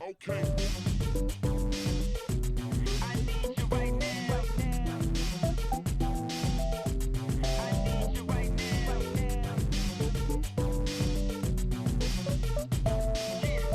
Okay.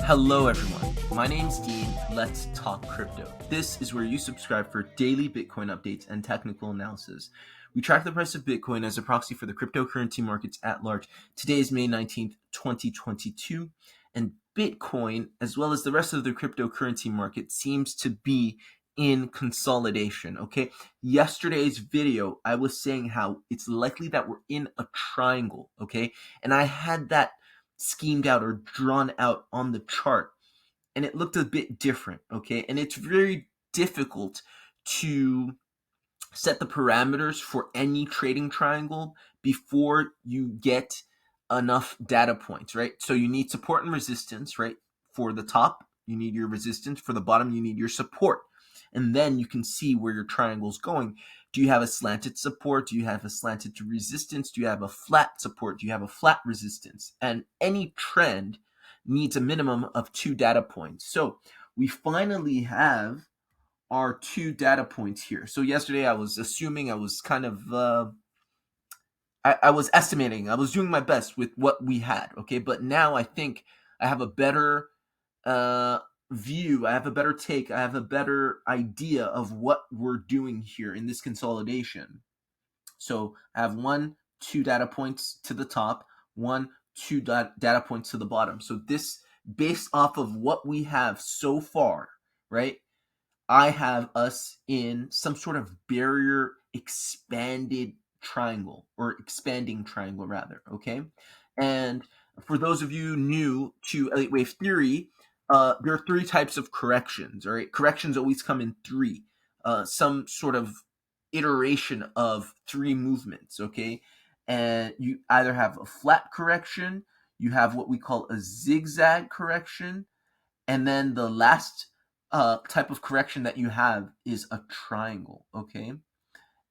Hello everyone, my name's Dean. Let's talk crypto. This is where you subscribe for daily Bitcoin updates and technical analysis. We track the price of Bitcoin as a proxy for the cryptocurrency markets at large. Today is May 19th, 2022, and Bitcoin, as well as the rest of the cryptocurrency market, seems to be in consolidation, okay? Yesterday's video, I was saying how it's likely that we're in a triangle, okay? And I had that schemed out or drawn out on the chart, and it looked a bit different, okay? And it's very difficult to set the parameters for any trading triangle before you get enough data points, right? So you need support and resistance, right? For the top, you need your resistance. For the bottom, you need your support. And then you can see where your triangle's going. Do you have a slanted support? Do you have a slanted resistance? Do you have a flat support? Do you have a flat resistance? And any trend needs a minimum of 2 data points. So we finally have our 2 data points here. So yesterday I was assuming, I was kind of I was estimating, I was doing my best with what we had, okay? But now I think I have a better view, I have a better take, I have a better idea of what we're doing here in this consolidation. So I have 1, 2 data points to the top, 1, 2 data points to the bottom. So this, based off of what we have so far, right? I have us in some sort of barrier expanded triangle, or expanding triangle rather, okay? And for those of you new to Elliott wave theory, there are 3 types of corrections, all right? Corrections always come in 3, some sort of iteration of 3 movements, okay? And you either have a flat correction, you have what we call a zigzag correction, and then the last type of correction that you have is a triangle, okay?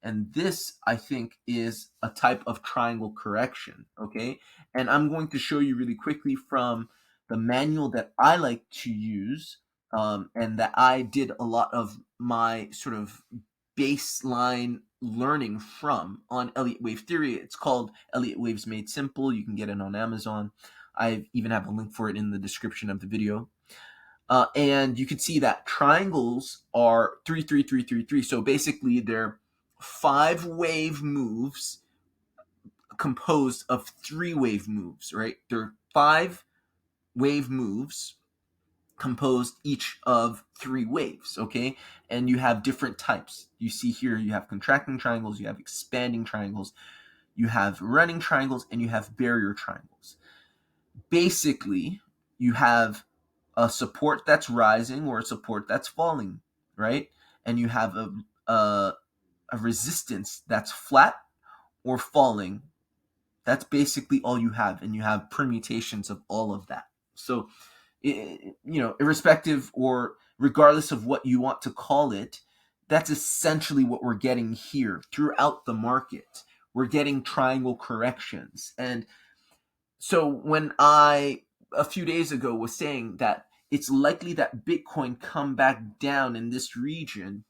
And this, I think, is a type of triangle correction, okay? And I'm going to show you really quickly from the manual that I like to use, and that I did a lot of my sort of baseline learning from on Elliott wave theory. It's called Elliott Waves Made Simple. You can get it on Amazon. I even have a link for it in the description of the video. And you can see that triangles are 3, 3, 3, 3, 3. So basically, they're 5 wave moves composed of 3 wave moves, right? They're 5 wave moves composed each of 3 waves, okay? And you have different types. You see here, you have contracting triangles, you have expanding triangles, you have running triangles, and you have barrier triangles. Basically, you have a support that's rising or a support that's falling, right? And you have a resistance that's flat or falling. That's basically all you have, and you have permutations of all of that. So, irrespective or regardless of what you want to call it, that's essentially what we're getting here throughout the market. We're getting triangle corrections. And so when I, a few days ago, was saying that it's likely that Bitcoin come back down in this region,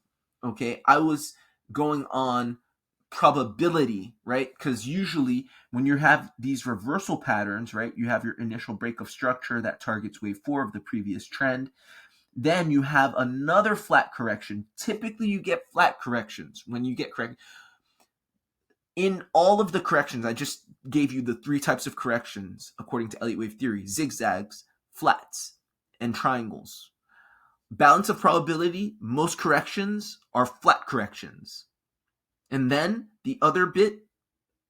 okay, I was going on probability, right? Because usually when you have these reversal patterns, right, you have your initial break of structure that targets wave 4 of the previous trend. Then you have another flat correction. Typically you get flat corrections when you get correct. In all of the corrections, I just gave you the 3 types of corrections according to Elliott wave theory: zigzags, flats, and triangles. Balance of probability, most corrections are flat corrections. And then the other bit,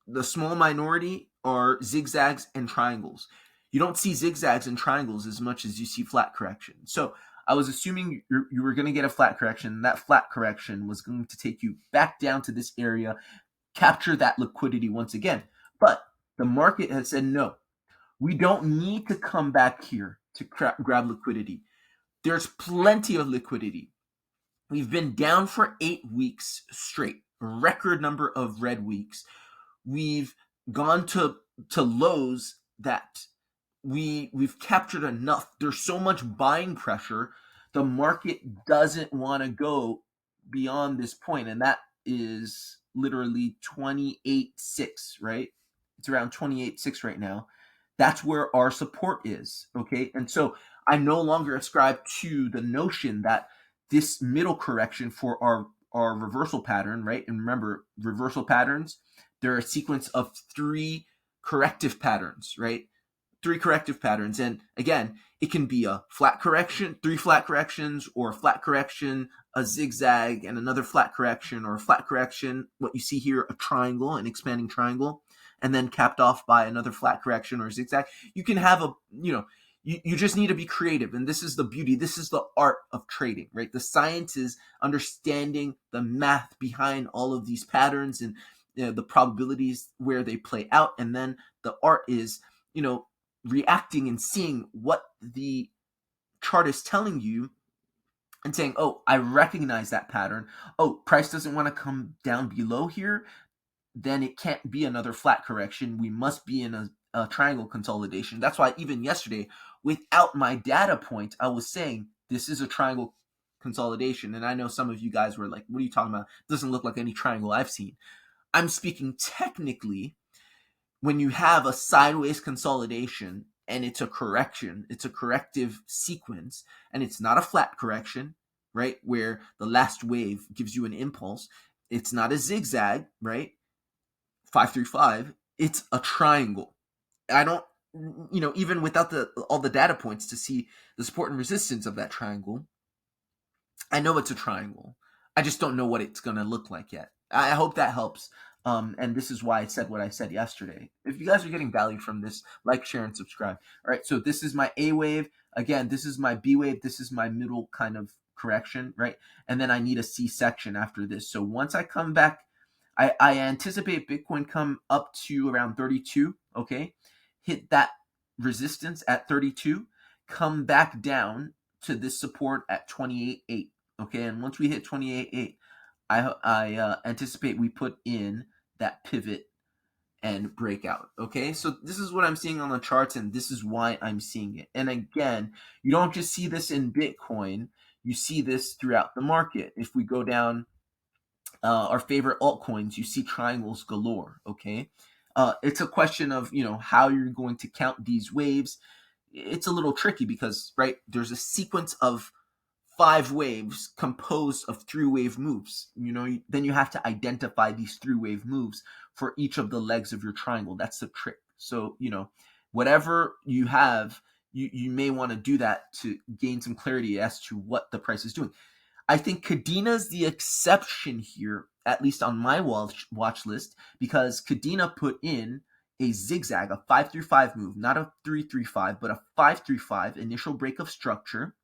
the small minority, are zigzags and triangles. You don't see zigzags and triangles as much as you see flat corrections. So I was assuming you were going to get a flat correction. That flat correction was going to take you back down to this area, capture that liquidity once again. But the market has said, no, we don't need to come back here to grab liquidity. There's plenty of liquidity. We've been down for 8 weeks straight, a record number of red weeks. We've gone to lows that we've captured enough. There's so much buying pressure. The market doesn't want to go beyond this point, and that is literally 28.6, right? It's around 28.6 right now. That's where our support is, okay? And so I no longer ascribe to the notion that this middle correction for our reversal pattern, right? And remember, reversal patterns, they're a sequence of three corrective patterns, right? Three corrective patterns. And again, it can be a flat correction, three flat corrections, or a flat correction, a zigzag, and another flat correction, or a flat correction. What you see here, a triangle, an expanding triangle, and then capped off by another flat correction or a zigzag. You can have you just need to be creative. And this is the beauty. This is the art of trading, right? The science is understanding the math behind all of these patterns and the probabilities where they play out. And then the art is, reacting and seeing what the chart is telling you and saying, oh, I recognize that pattern. Oh, price doesn't want to come down below here. Then it can't be another flat correction. We must be in a triangle consolidation. That's why even yesterday, without my data point, I was saying this is a triangle consolidation. And I know some of you guys were like, what are you talking about? It doesn't look like any triangle I've seen. I'm speaking technically. When you have a sideways consolidation and it's a correction, it's a corrective sequence, and it's not a flat correction, right, where the last wave gives you an impulse. It's not a zigzag, right, 535. It's a triangle. I don't, even without all the data points to see the support and resistance of that triangle, I know it's a triangle. I just don't know what it's going to look like yet. I hope that helps. And this is why I said what I said yesterday. If you guys are getting value from this, like, share, and subscribe. All right, so this is my A wave. Again, this is my B wave. This is my middle kind of correction, right? And then I need a C section after this. So once I come back, I anticipate Bitcoin come up to around 32, okay? Hit that resistance at 32, come back down to this support at 28.8, okay? And once we hit 28.8, I anticipate we put in that pivot and breakout, okay? So this is what I'm seeing on the charts, and this is why I'm seeing it. And again, you don't just see this in Bitcoin, you see this throughout the market. If we go down our favorite altcoins, you see triangles galore, okay? It's a question of, how you're going to count these waves. It's a little tricky because, right, there's a sequence of 5 waves composed of 3 wave moves. Then you have to identify these 3 wave moves for each of the legs of your triangle. That's the trick. So, whatever you have, you may want to do that to gain some clarity as to what the price is doing. I think Kadena is the exception here, at least on my watch list, because Kadena put in a zigzag, a 5-3-5 move, not a 3-3-5, but a 5-3-5 initial break of structure,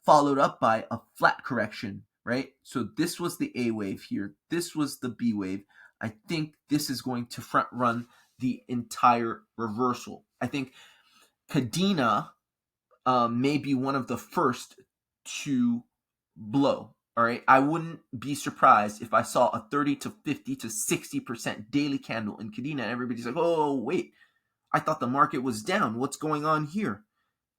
followed up by a flat correction, right? So this was the A wave here. This was the B wave. I think this is going to front run the entire reversal. I think Kadena may be one of the first to blow. All right. I wouldn't be surprised if I saw a 30 to 50 to 60% daily candle in Kadena. Everybody's like, oh, wait, I thought the market was down. What's going on here?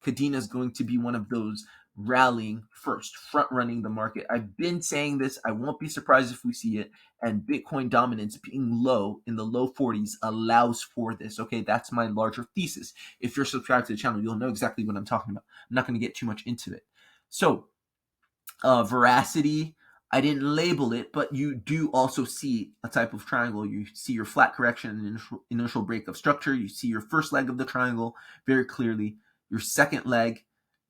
Kadena is going to be one of those rallying first, front running the market. I've been saying this. I won't be surprised if we see it. And Bitcoin dominance being low in the low 40s allows for this. Okay, that's my larger thesis. If you're subscribed to the channel, you'll know exactly what I'm talking about. I'm not going to get too much into it. So, Verasity, I didn't label it, but you do also see a type of triangle. You see your flat correction and initial break of structure. You see your first leg of the triangle very clearly. Your second leg,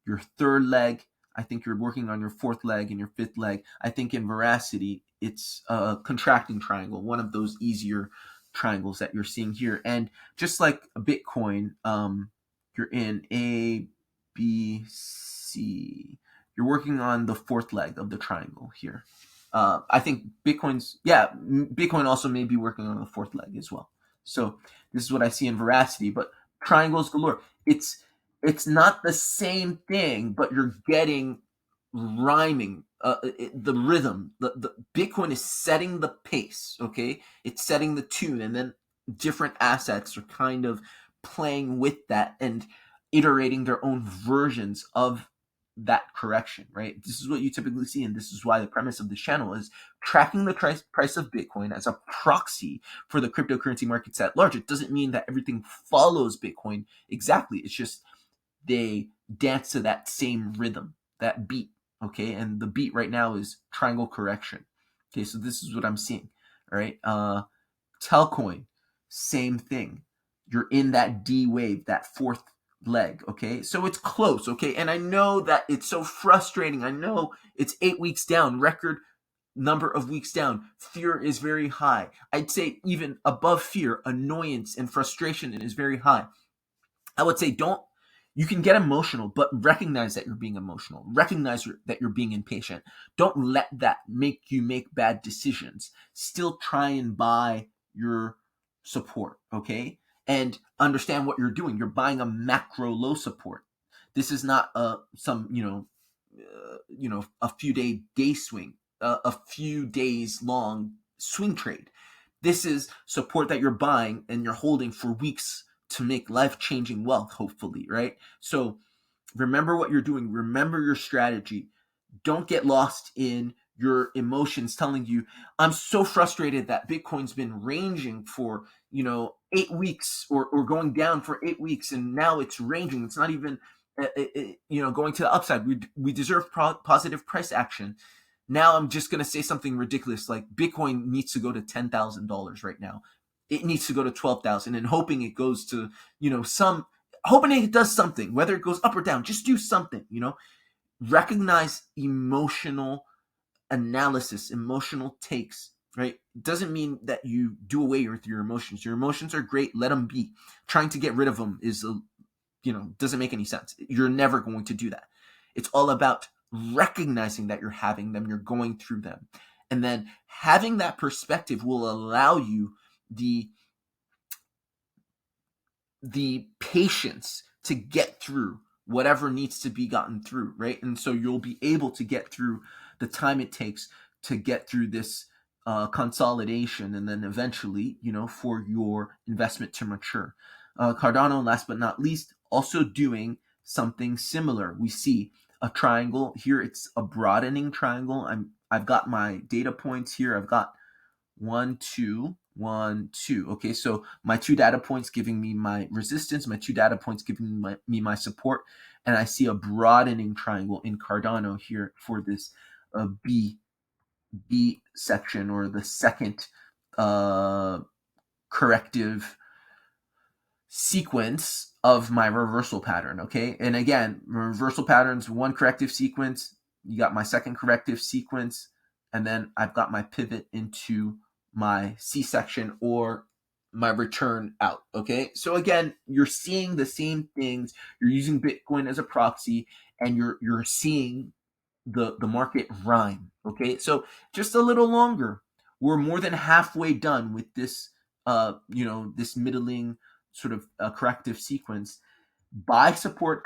your third leg. I think you're working on your fourth leg and your fifth leg. I think in Verasity, it's a contracting triangle, one of those easier triangles that you're seeing here. And just like a Bitcoin, you're in A, B, C. You're working on the fourth leg of the triangle here. I think Bitcoin also may be working on the fourth leg as well. So this is what I see in Verasity, but triangles galore. It's not the same thing, but you're getting rhyming, the rhythm. The Bitcoin is setting the pace, okay? It's setting the tune, and then different assets are kind of playing with that. And iterating their own versions of that correction, right? This is what you typically see, and this is why the premise of this channel is tracking the price of Bitcoin as a proxy for the cryptocurrency markets at large. It doesn't mean that everything follows Bitcoin exactly. It's just they dance to that same rhythm, that beat, okay? And the beat right now is triangle correction. Okay, so this is what I'm seeing, all right? Telcoin, same thing. You're in that D wave, that fourth leg, okay? So it's close, okay? And I know that it's so frustrating. I know it's 8 weeks down, record number of weeks down. Fear is very high. I'd say even above fear, annoyance and frustration is very high. I would say you can get emotional, but recognize that you're being emotional. Recognize that you're being impatient. Don't let that make you make bad decisions. Still try and buy your support, okay? And understand what you're doing. You're buying a macro low support. This is not some a few day swing, a few days long swing trade. This is support that you're buying and you're holding for weeks to make life-changing wealth, hopefully, right? So remember what you're doing. Remember your strategy. Don't get lost in your emotions telling you, I'm so frustrated that Bitcoin's been ranging for, 8 weeks or going down for 8 weeks, and now it's ranging. It's not even, going to the upside. We deserve positive price action. Now I'm just going to say something ridiculous like Bitcoin needs to go to $10,000 right now. It needs to go to 12,000 and hoping it goes to, hoping it does something, whether it goes up or down, just do something, recognize emotional analysis, emotional takes, right? It doesn't mean that you do away with your emotions. Your emotions are great. Let them be. Trying to get rid of them is, doesn't make any sense. You're never going to do that. It's all about recognizing that you're having them, you're going through them. And then having that perspective will allow you the patience to get through whatever needs to be gotten through, right? And so you'll be able to get through the time it takes to get through this consolidation, and then eventually, for your investment to mature. Cardano, last but not least, also doing something similar. We see a triangle here. It's a broadening triangle. I've got my data points here. I've got 1, 2, 1, 2. Okay, so my 2 data points giving me my resistance, my 2 data points giving me my support, and I see a broadening triangle in Cardano here for this B section, or the second corrective sequence of my reversal pattern. Okay, and again, reversal patterns, one corrective sequence, you got my second corrective sequence, and then I've got my pivot into my C section or my return out. Okay, so again, you're seeing the same things. You're using Bitcoin as a proxy, and you're seeing the market rhyme. Okay, so just a little longer. We're more than halfway done with this this middling sort of corrective sequence. Buy support,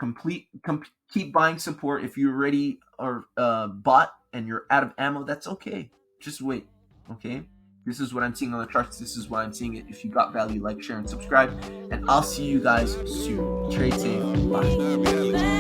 keep buying support. If you already are bought and you're out of ammo, that's okay. Just wait. Okay, this is what I'm seeing on the charts. This is why I'm seeing it. If you got value, like, share, and subscribe, and I'll see you guys soon. Trade safe. Bye.